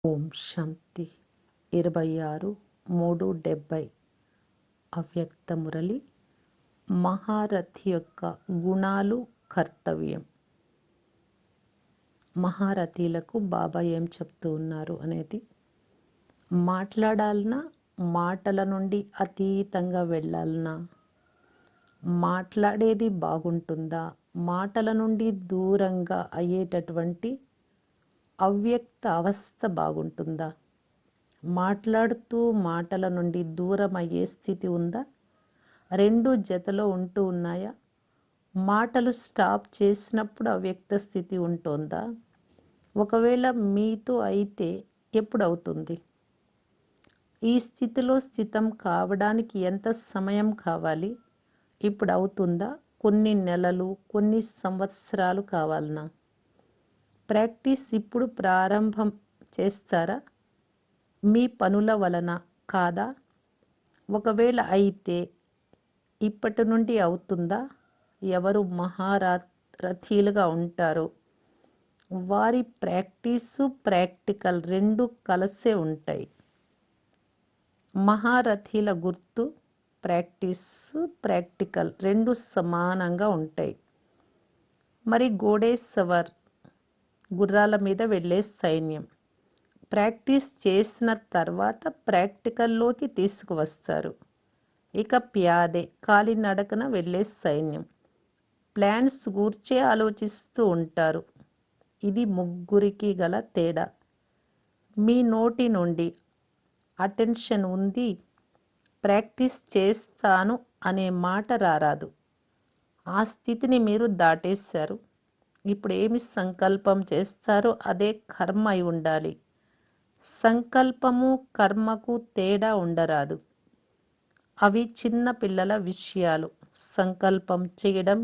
ఓం శాంతి 26/3/70 అవ్యక్త మురళి మహారథి యొక్క గుణాలు కర్తవ్యం. మహారథీలకు బాబా ఏం చెప్తూ ఉన్నారు అనేది, మాట్లాడాలన్నా మాటల నుండి అతీతంగా వెళ్ళాలన్నా, మాట్లాడేది బాగుంటుందా, మాటల నుండి దూరంగా అయ్యేటటువంటి అవ్యక్త అవస్థ బాగుంటుందా, మాట్లాడుతూ మాటల నుండి దూరం అయ్యే స్థితి ఉందా, రెండు జతలో ఉంటూ ఉన్నాయా, మాటలు స్టాప్ చేసినప్పుడు అవ్యక్త స్థితి ఉంటుందా, ఒకవేళ మీతో అయితే ఎప్పుడు అవుతుంది, ఈ స్థితిలో స్థితం కావడానికి ఎంత సమయం కావాలి, ఇప్పుడు అవుతుందా, కొన్ని నెలలు కొన్ని సంవత్సరాలు కావాలనా, ప్రాక్టీస్ ఇప్పుడు ప్రారంభం చేస్తారా, మీ పనుల వలన కాదా, ఒకవేళ అయితే ఇప్పటి నుండి అవుతుందా, ఎవరు మహారథీలుగా ఉంటారో వారి ప్రాక్టీసు ప్రాక్టికల్ రెండు కలిసే ఉంటాయి. మహారథీల గుర్తు ప్రాక్టీసు ప్రాక్టికల్ రెండు సమానంగా ఉంటాయి. మరి గోడేసవర్ గుర్రాల మీద వెళ్ళే సైన్యం ప్రాక్టీస్ చేసిన తర్వాత ప్రాక్టికల్లోకి తీసుకువస్తారు. ఇక ప్యాదే కాలినడకన వెళ్ళే సైన్యం ప్లాన్స్ గూర్చే ఆలోచిస్తూ ఉంటారు. ఇది ముగ్గురికి గల తేడా. మీ నోటి నుండి అటెన్షన్ ఉంది, ప్రాక్టీస్ చేస్తాను అనే మాట రారాదు. ఆ స్థితిని మీరు దాటేశారు. ఇప్పుడు ఏమి సంకల్పం చేస్తారో అదే కర్మ అయి ఉండాలి. సంకల్పము కర్మకు తేడా ఉండరాదు. అవి చిన్న పిల్లల విషయాలు. సంకల్పం చేయడం,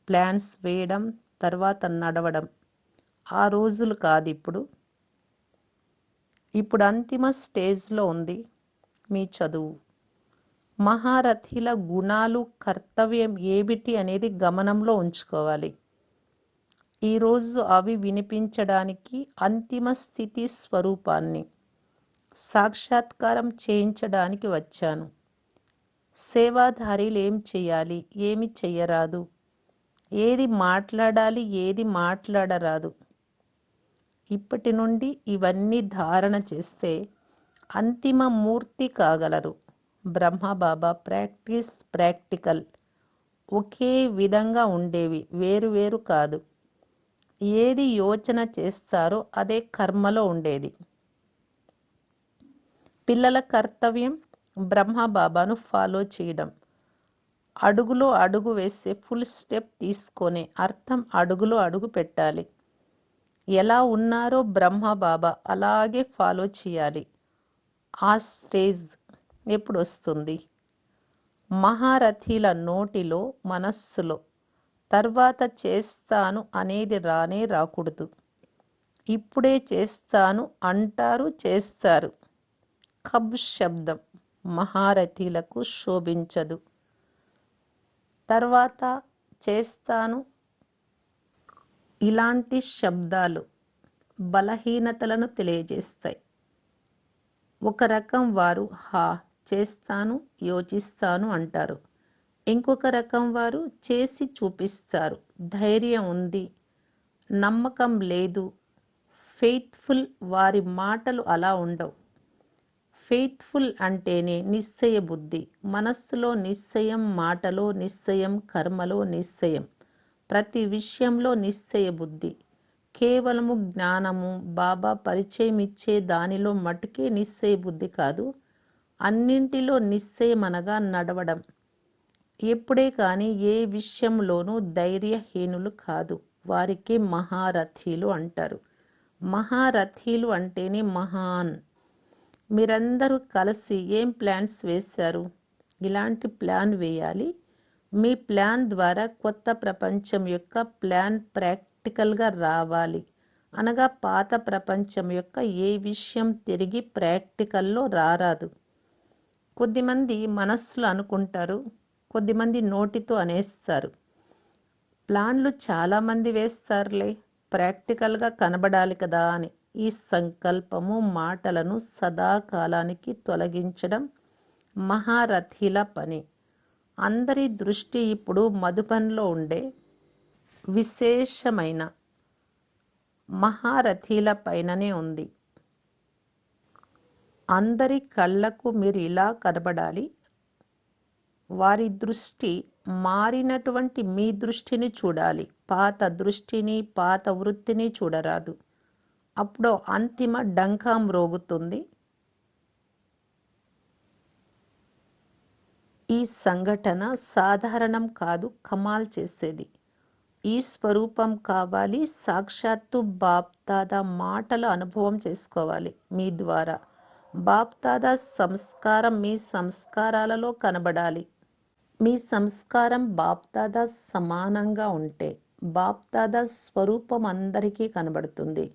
ప్లాన్స్ వేయడం, తర్వాత నడవడం ఆ రోజులు కాదు. ఇప్పుడు అంతిమ స్టేజ్లో ఉంది మీ చదువు. మహారథీల గుణాలు కర్తవ్యం ఏమిటి అనేది గమనంలో ఉంచుకోవాలి. ఈరోజు అవి వినిపించడానికి అంతిమ స్థితి స్వరూపాన్ని సాక్షాత్కారం చేయించడానికి వచ్చాను. సేవాధారీలు ఏం చేయాలి, ఏమి చెయ్యరాదు, ఏది మాట్లాడాలి, ఏది మాట్లాడరాదు, ఇప్పటి నుండి ఇవన్నీ ధారణ చేస్తే అంతిమ మూర్తి కాగలరు. బ్రహ్మబాబా ప్రాక్టీస్ ప్రాక్టికల్ ఒకే విధంగా ఉండేవి, వేరువేరు కాదు. ఏది యోచన చేస్తారో అదే కర్మలో ఉండేది. పిల్లల కర్తవ్యం బ్రహ్మబాబాను ఫాలో చేయడం. అడుగులో అడుగు వేసే ఫుల్ స్టెప్ తీసుకొనే అర్థం అడుగులో అడుగు పెట్టాలి. ఎలా ఉన్నారో బ్రహ్మబాబా అలాగే ఫాలో చేయాలి. ఆ స్టేజ్ ఎప్పుడు వస్తుంది? మహారథీల నోటిలో మనస్సులో తర్వాత చేస్తాను అనేది రానే రాకూడదు. ఇప్పుడే చేస్తాను అంటారు, చేస్తారు. కబ్ శబ్దం మహారథీలకు శోభించదు. తర్వాత చేస్తాను ఇలాంటి శబ్దాలు బలహీనతలను తెలియజేస్తాయి. ఒక రకం వారు హా చేస్తాను, యోచిస్తాను అంటారు. ఇంకొక రకం వారు చేసి చూపిస్తారు. ధైర్యం ఉంది, నమ్మకం లేదు, ఫెయిత్ఫుల్. వారి మాటలు అలా ఉండవు. ఫెయిత్ఫుల్ అంటేనే నిశ్చయ బుద్ధి. మనస్సులో నిశ్చయం, మాటలో నిశ్చయం, కర్మలో నిశ్చయం, ప్రతి విషయంలో నిశ్చయ బుద్ధి. కేవలము జ్ఞానము, బాబా పరిచయం ఇచ్చే దానిలో మటుకే నిశ్చయ బుద్ధి కాదు. అన్నింటిలో నిశ్చయమనగా నడవడం. ఎప్పుడే కానీ ఏ విషయంలోనూ ధైర్యహీనులు కాదు. వారికి మహారథీలు అంటారు. మహారథీలు అంటేనే మహాన్. మీరందరూ కలిసి ఏం ప్లాన్స్ వేశారు? ఇలాంటి ప్లాన్ వేయాలి. మీ ప్లాన్ ద్వారా కొత్త ప్రపంచం యొక్క ప్లాన్ ప్రాక్టికల్గా రావాలి. అనగా పాత ప్రపంచం యొక్క ఏ విషయం తిరిగి ప్రాక్టికల్లో రారాదు. కొద్దిమంది మనస్సులో అనుకుంటారు, కొద్దిమంది నోటితో అనేస్తారు. ప్లాన్లు చాలామంది వేస్తారులే, ప్రాక్టికల్గా కనబడాలి కదా అని. ఈ సంకల్పము మాటలను సదాకాలానికి తొలగించడం మహారథీల పని. అందరి దృష్టి ఇప్పుడు మధుబన్లో ఉండే విశేషమైన మహారథీల పైననే ఉంది. అందరి కళ్ళకు మీరు ఇలా కనబడాలి. వారి దృష్టి మారినటువంటి మీ దృష్టిని చూడాలి. పాత దృష్టిని, పాత వృత్తిని చూడరాదు. అప్పుడు అంతిమ డంకా మ్రోగుతుంది. ఈ సంఘటన సాధారణం కాదు, కమాల్ చేసేది. ఈ స్వరూపం కావాలి. సాక్షాత్తు బాప్దాదా మాటల అనుభవం చేసుకోవాలి మీ ద్వారా. బాప్దాదా సంస్కారం మీ సంస్కారాలలో కనబడాలి. మీ సంస్కారం బాప్దాదా సమానంగా ఉంటే బాప్దాదా స్వరూపం అందరికీ కనబడుతుంది.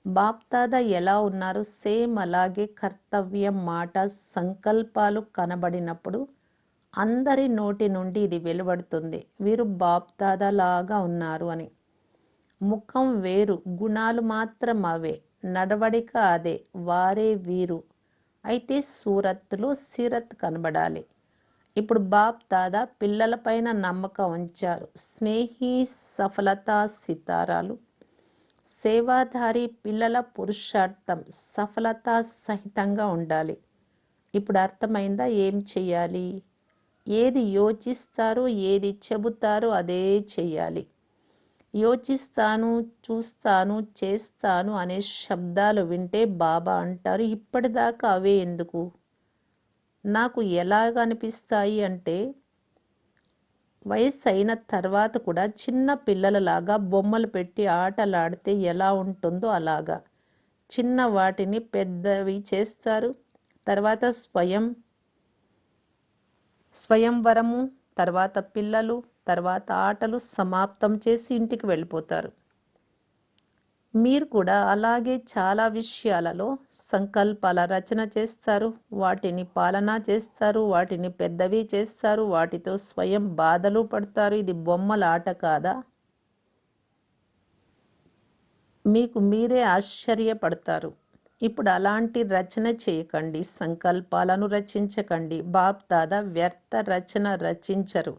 బాప్దాదా ఎలా ఉన్నారు సేమ్ అలాగే కర్తవ్యం, మాట, సంకల్పాలు కనబడినప్పుడు అందరి నోటి నుండి ఇది వెలువడుతుంది, వీరు బాప్దాదా లాగా ఉన్నారు అని. ముఖం వేరు, గుణాలు మాత్రం అవే, నడవడిక అదే, వారే వీరు. అయితే సూరత్లో సీరత్ కనబడాలి. ఇప్పుడు బాప్దాదా పిల్లలపైన నమ్మకం ఉంచారు. స్నేహి, సఫలత, సితారాలు, సేవాధారి పిల్లల పురుషార్థం సఫలత సహితంగా ఉండాలి. ఇప్పుడు అర్థమైందా ఏం చెయ్యాలి? ఏది యోచిస్తారో, ఏది చెబుతారో అదే చెయ్యాలి. యోచిస్తాను, చూస్తాను, చేస్తాను అనే శబ్దాలు వింటే బాబా అంటారు, ఇప్పటిదాకా అవే ఎందుకు? నాకు ఎలాగ అనిపిస్తాయి అంటే, వయసు అయిన తర్వాత కూడా చిన్న పిల్లలలాగా బొమ్మలు పెట్టి ఆటలాడితే ఎలా ఉంటుందో అలాగా చిన్న వాటిని పెద్దవి చేస్తారు. తర్వాత స్వయంవరము, తర్వాత పిల్లలు, తర్వాత ఆటలు సమాప్తం చేసి ఇంటికి వెళ్ళిపోతారు. మీరు కూడా అలాగే చాలా విషయాలలో సంకల్పాల రచన చేస్తారు, వాటిని పాలన చేస్తారు, వాటిని పెద్దవి చేస్తారు, వాటితో స్వయం బాధలు పడతారు. ఇది బొమ్మల ఆట కాదా? మీకు మీరే ఆశ్చర్యపడతారు. ఇప్పుడు అలాంటి రచన చేయకండి, సంకల్పాలను రచించకండి. బాప్ దాదా వ్యర్థ రచన రచించరు.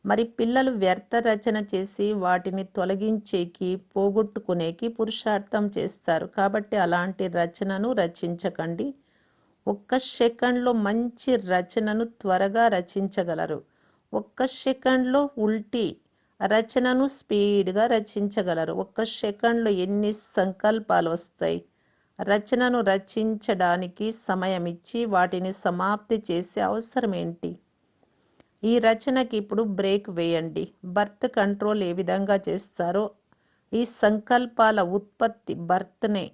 మరి పిల్లలు వ్యర్థ రచన చేసి వాటిని తొలగించేకి, పోగొట్టుకునేకి పురుషార్థం చేస్తారు. కాబట్టి అలాంటి రచనను రచించకండి. ఒక్క సెకండ్లో మంచి రచనను త్వరగా రచించగలరు. ఒక్క సెకండ్లో ఉల్టీ రచనను స్పీడ్గా రచించగలరు. ఒక్క సెకండ్లో ఎన్ని సంకల్పాలు వస్తాయి? రచనను రచించడానికి సమయం ఇచ్చి వాటిని సమాప్తి చేసే అవసరం ఏంటి? ఈ రచనకి ఇప్పుడు బ్రేక్ వేయండి. బర్త్ కంట్రోల్ ఏ విధంగా చేస్తారో, ఈ సంకల్పాల ఉత్పత్తి బర్త్నే,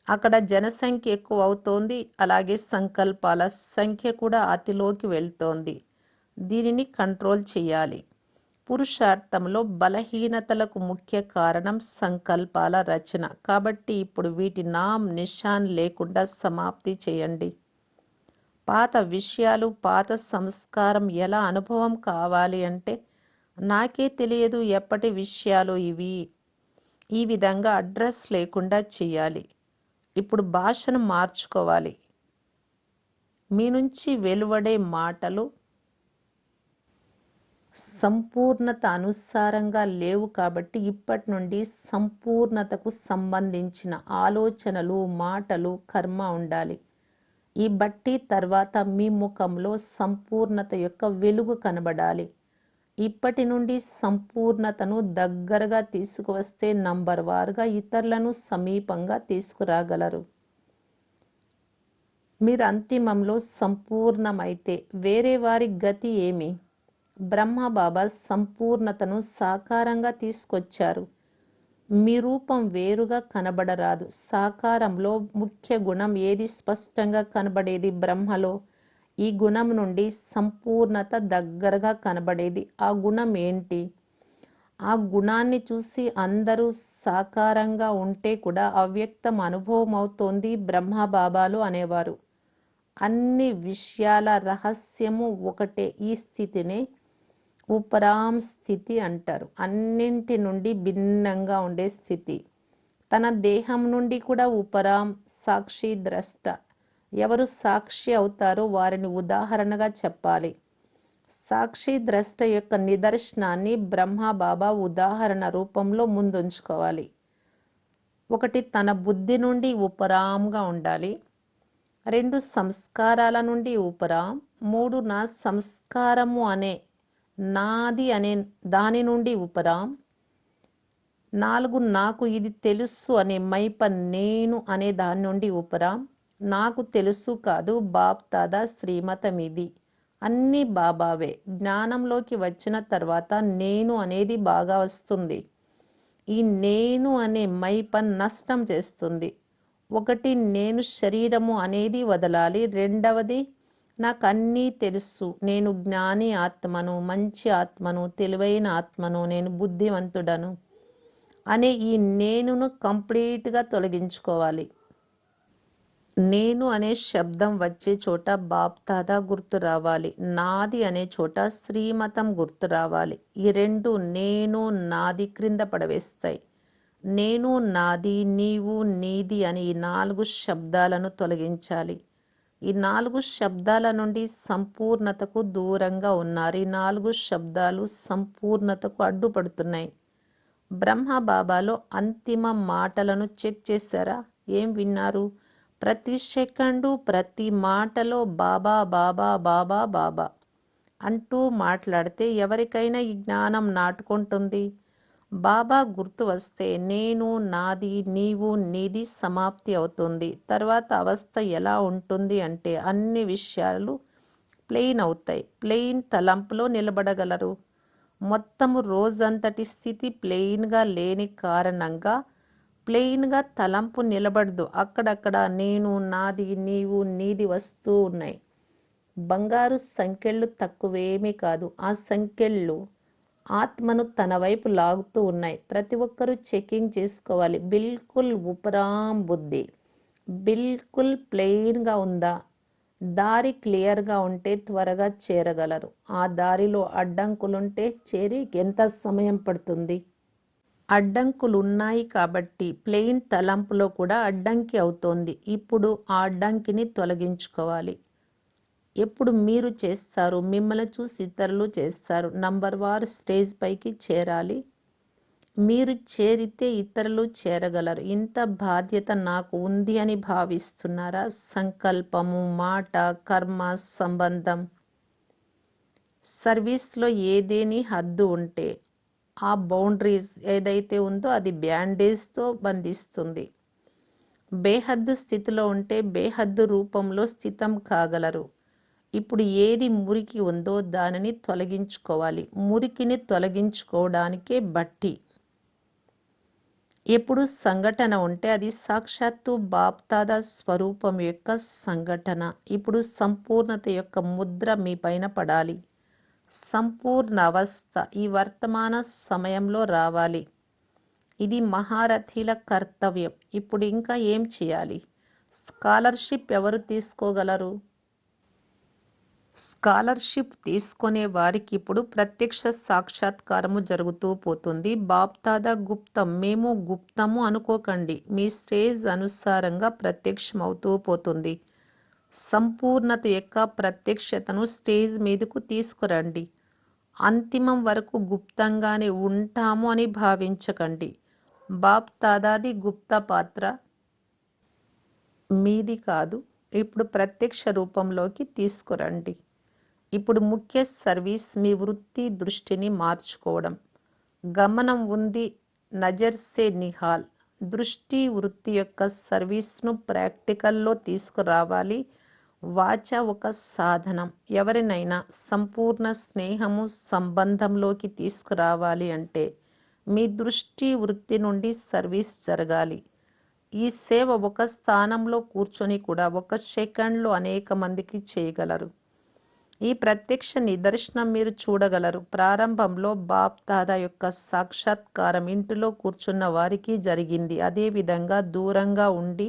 అక్కడ జనసంఖ్య ఎక్కువ అవుతోంది, అలాగే సంకల్పాల సంఖ్య కూడా అతిలోకి వెళ్తోంది. దీనిని కంట్రోల్ చేయాలి. పురుషార్థంలో బలహీనతలకు ముఖ్య కారణం సంకల్పాల రచన. కాబట్టి ఇప్పుడు వీటి నామ్ నిషాన్ లేకుండా సమాప్తి చేయండి. పాత విషయాలు, పాత సంస్కారం ఎలా అనుభవం కావాలి అంటే, నాకే తెలియదు ఎప్పటి విషయాలు ఇవి, ఈ విధంగా అడ్రస్ లేకుండా చేయాలి. ఇప్పుడు భాషను మార్చుకోవాలి. మీ నుంచి వెలువడే మాటలు సంపూర్ణత అనుసారంగా లేవు. కాబట్టి ఇప్పటి నుండి సంపూర్ణతకు సంబంధించిన ఆలోచనలు, మాటలు, కర్మ ఉండాలి. ఈ బట్టి తర్వాత మీ ముఖంలో సంపూర్ణత యొక్క వెలుగు కనబడాలి. ఇప్పటి నుండి సంపూర్ణతను దగ్గరగా తీసుకువస్తే నంబర్ వారుగా ఇతరులను సమీపంగా తీసుకురాగలరు. మీరు అంతిమంలో సంపూర్ణమైతే వేరే వారి గతి ఏమి? బ్రహ్మబాబా సంపూర్ణతను సాకారంగా తీసుకొచ్చారు. మీ రూపం వేరుగా కనబడరాదు. సాకారంలో ముఖ్య గుణం ఏది స్పష్టంగా కనబడేది? బ్రహ్మలో ఈ గుణం నుండి సంపూర్ణత దగ్గరగా కనబడేది. ఆ గుణం ఏంటి? ఆ గుణాన్ని చూసి అందరూ సాకారంగా ఉంటే కూడా అవ్యక్తం అనుభవం అవుతోంది బ్రహ్మబాబాలు అనేవారు. అన్ని విషయాల రహస్యము ఒకటే. ఈ స్థితినే ఉపరామ్ స్థితి అంటారు. అన్నింటి నుండి భిన్నంగా ఉండే స్థితి. తన దేహం నుండి కూడా ఉపరాం, సాక్షి, ద్రష్ట. ఎవరు సాక్షి అవుతారో వారిని ఉదాహరణగా చెప్పాలి. సాక్షి ద్రష్ట యొక్క నిదర్శనాన్ని బ్రహ్మ బాబా ఉదాహరణ రూపంలో ముందుంచుకోవాలి. ఒకటి, తన బుద్ధి నుండి ఉపరాంగా ఉండాలి. 2, సంస్కారాల నుండి ఉపరాం. 3, నా సంస్కారము అనే నాది అనే దాని నుండి ఉపరాం. 4, నాకు ఇది తెలుసు అనే మైప నేను అనే దాని నుండి ఉపరాం. నాకు తెలుసు కాదు, బాప్ దాదా శ్రీమతం ఇది, అన్నీ బాబావే. జ్ఞానంలోకి వచ్చిన తర్వాత నేను అనేది బాగా వస్తుంది. ఈ నేను అనే మైప నష్టం చేస్తుంది. ఒకటి, నేను శరీరము అనేది వదలాలి. రెండవది, నాకు అన్నీ తెలుసు, నేను జ్ఞాని ఆత్మను, మంచి ఆత్మను, తెలివైన ఆత్మను, నేను బుద్ధివంతుడను అనే ఈ నేనును కంప్లీట్గా తొలగించుకోవాలి. నేను అనే శబ్దం వచ్చే చోట బాప్ దాదా గుర్తు రావాలి. నాది అనే చోట శ్రీమతం గుర్తు రావాలి. ఈ రెండు నేను నాది క్రింద పడవేస్తాయి. నేను నాది, నీవు నీది అని ఈ 4 శబ్దాలను తొలగించాలి. ఈ 4 శబ్దాల నుండి సంపూర్ణతకు దూరంగా ఉన్నారు. ఈ 4 శబ్దాలు సంపూర్ణతకు అడ్డుపడుతున్నాయి. బ్రహ్మ బాబాలో అంతిమ మాటలను చెక్ చేశారా? ఏం విన్నారు? ప్రతి సెకండు ప్రతి మాటలో బాబా బాబా బాబా బాబా అంటూ మాట్లాడితే ఎవరికైనా ఈ జ్ఞానం నాటుకుంటుంది. బాబా గుర్తు వస్తే నేను నాది, నీవు నీది సమాప్తి అవుతుంది. తర్వాత అవస్థ ఎలా ఉంటుంది అంటే అన్ని విషయాలు ప్లెయిన్ అవుతాయి. ప్లెయిన్ తలంపులో నిలబడగలరు. మొత్తము రోజంతటి స్థితి ప్లెయిన్గా లేని కారణంగా ప్లెయిన్గా తలంపు నిలబడదు. అక్కడక్కడ నేను నాది, నీవు నీది వస్తూ ఉన్నాయి. బంగారు సంకెళ్ళు తక్కువేమీ కాదు. ఆ సంకెళ్ళు ఆత్మను తన వైపు లాగుతూ ఉన్నాయి. ప్రతి ఒక్కరూ చెకింగ్ చేసుకోవాలి. బిల్కుల్ ఉపరాం బుద్ధి, బిల్కుల్ ప్లెయిన్గా ఉందా? దారి క్లియర్గా ఉంటే త్వరగా చేరగలరు. ఆ దారిలో అడ్డంకులుంటే చేరి ఎంత సమయం పడుతుంది? అడ్డంకులున్నాయి కాబట్టి ప్లెయిన్ తలంపులో కూడా అడ్డంకి అవుతోంది. ఇప్పుడు ఆ అడ్డంకిని తొలగించుకోవాలి. ఎప్పుడు మీరు చేస్తారు, మిమ్మల్ని చూసి ఇతరులు చేస్తారు. నంబర్ వార్ స్టేజ్ పైకి చేరాలి. మీరు చేరితే ఇతరులు చేరగలరు. ఇంత బాధ్యత నాకు ఉంది అని భావిస్తున్నారా? సంకల్పము, మాట, కర్మ, సంబంధం, సర్వీస్లో ఏదేని హద్దు ఉంటే ఆ బౌండరీస్ ఏదైతే ఉందో అది బ్యాండేజ్తో బంధిస్తుంది. బేహద్దు స్థితిలో ఉంటే బేహద్దు రూపంలో స్థితం కాగలరు. ఇప్పుడు ఏది మురికి ఉందో దానిని తొలగించుకోవాలి. మురికిని తొలగించుకోవడానికే బట్టి. ఎప్పుడు సంఘటన ఉంటే అది సాక్షాత్తు బాప్దాదా స్వరూపం యొక్క సంఘటన. ఇప్పుడు సంపూర్ణత యొక్క ముద్ర మీ పైన పడాలి. సంపూర్ణ అవస్థ ఈ వర్తమాన సమయంలో రావాలి. ఇది మహారథీల కర్తవ్యం. ఇప్పుడు ఇంకా ఏం చేయాలి? స్కాలర్షిప్ ఎవరు తీసుకోగలరు? స్కాలర్షిప్ తీసుకునే వారికి ఇప్పుడు ప్రత్యక్ష సాక్షాత్కారము జరుగుతూ పోతుంది. బాప్దాదా గుప్తం, మేము గుప్తము అనుకోకండి. మీ స్టేజ్ అనుసారంగా ప్రత్యక్షమవుతూ పోతుంది. సంపూర్ణత యొక్క ప్రత్యక్షతను స్టేజ్ మీదకు తీసుకురండి. అంతిమం వరకు గుప్తంగానే ఉంటాము అని భావించకండి. బాప్దాదాది గుప్త పాత్ర మీది కాదు. ఇప్పుడు ప్రత్యక్ష రూపంలోకి తీసుకురండి. ఇప్పుడు ముఖ్య సర్వీస్ మీ వృత్తి దృష్టిని మార్చుకోవడం. గమనం ఉంది, నజర్ సే నిహాల్. దృష్టి వృత్తి యొక్క సర్వీస్ను ప్రాక్టికల్లో తీసుకురావాలి. వాచ ఒక సాధనం. ఎవరినైనా సంపూర్ణ స్నేహము సంబంధంలోకి తీసుకురావాలి అంటే మీ దృష్టి వృత్తి నుండి సర్వీస్ జరగాలి. ఈ సేవ ఒక స్థానంలో కూర్చొని కూడా ఒక సెకండ్లో అనేక మందికి చేయగలరు. ఈ ప్రత్యక్ష నిదర్శనం మీరు చూడగలరు. ప్రారంభంలో బాప్ దాదా యొక్క సాక్షాత్కారం ఇంటిలో కూర్చున్న వారికి జరిగింది. అదేవిధంగా దూరంగా ఉండి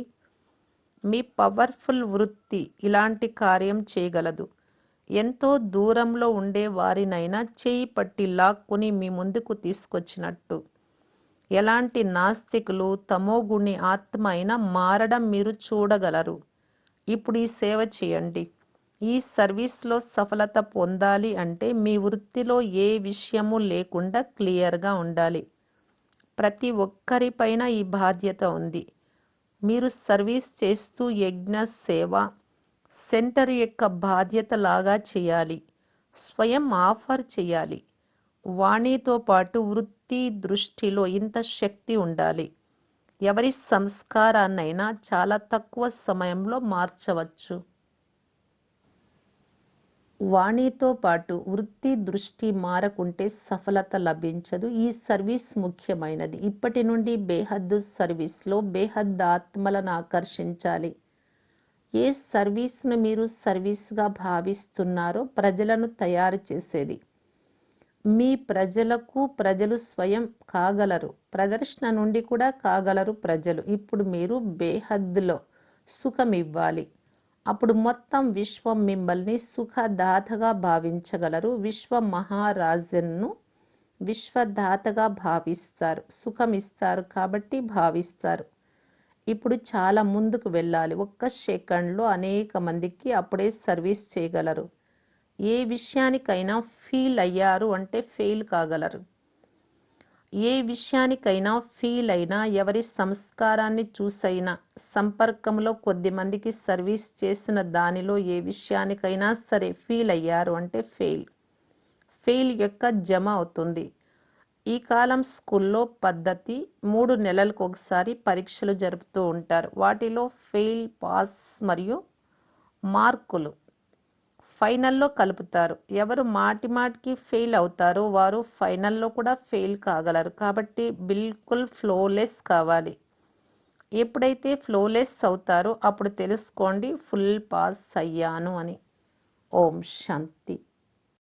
మీ పవర్ఫుల్ వృత్తి ఇలాంటి కార్యం చేయగలదు. ఎంతో దూరంలో ఉండే వారినైనా చేయి పట్టి లాక్కుని మీ ముందుకు తీసుకొచ్చినట్టు. ఎలాంటి నాస్తికులు తమోగుణి ఆత్మ అయినా మారడం మీరు చూడగలరు. ఇప్పుడు ఈ సేవ చేయండి. ఈ సర్వీస్లో సఫలత పొందాలి అంటే మీ వృత్తిలో ఏ విషయము లేకుండా క్లియర్గా ఉండాలి. ప్రతి ఒక్కరిపైన ఈ బాధ్యత ఉంది. మీరు సర్వీస్ చేస్తూ యజ్ఞ సేవ సెంటర్ యొక్క బాధ్యతలాగా చేయాలి. స్వయం ఆఫర్ చేయాలి. వాణితో పాటు వృత్తి దృష్టిలో ఇంత శక్తి ఉండాలి. ఎవరి సంస్కారాన్నైనా చాలా తక్కువ సమయంలో మార్చవచ్చు. వాణితో పాటు వృత్తి దృష్టి మారకుంటే సఫలత లభించదు. ఈ సర్వీస్ ముఖ్యమైనది. ఇప్పటి నుండి బేహద్దు సర్వీస్లో బేహద్దు ఆత్మలను ఆకర్షించాలి. ఏ సర్వీస్ను మీరు సర్వీస్గా భావిస్తున్నారో ప్రజలను తయారు చేసేది. మీ ప్రజలకు ప్రజలు స్వయం కాగలరు. ప్రదర్శన నుండి కూడా కాగలరు ప్రజలు. ఇప్పుడు మీరు బేహద్దులో సుఖం ఇవ్వాలి. అప్పుడు మొత్తం విశ్వం మిమ్మల్ని సుఖదాతగా భావించగలరు. విశ్వ మహారాజన్ను విశ్వదాతగా భావిస్తారు. సుఖం ఇస్తారు కాబట్టి భావిస్తారు. ఇప్పుడు చాలా ముందుకు వెళ్ళాలి. ఒక్క సెకండ్లో అనేక మందికి అప్పుడే సర్వీస్ చేయగలరు. ఏ విషయానికైనా ఫీల్ అయ్యారు అంటే ఫెయిల్ కాగలరు. ఏ విషయానికైనా ఫీల్ అయినా ఎవరి సంస్కారాన్ని చూసైనా సంపర్కంలో కొద్దిమందికి సర్వీస్ చేసిన దానిలో ఏ విషయానికైనా సరే ఫీల్ అయ్యారు అంటే ఫెయిల్ యొక్క జమ అవుతుంది. ఈ కాలం స్కూల్లో పద్ధతి 3 నెలలకు ఒకసారి పరీక్షలు జరుపుతూ ఉంటారు. వాటిలో ఫెయిల్, పాస్ మరియు మార్కులు ఫైనల్లో కలుపుతారు. ఎవరు మాటిమాటికి ఫెయిల్ అవుతారో వారు ఫైనల్లో కూడా ఫెయిల్ కాగలరు. కాబట్టి బిల్కుల్ ఫ్లోలెస్ కావాలి. ఎప్పుడైతే ఫ్లోలెస్ అవుతారో అప్పుడు తెలుసుకోండి ఫుల్ పాస్ అయ్యాను అని. ఓం శాంతి.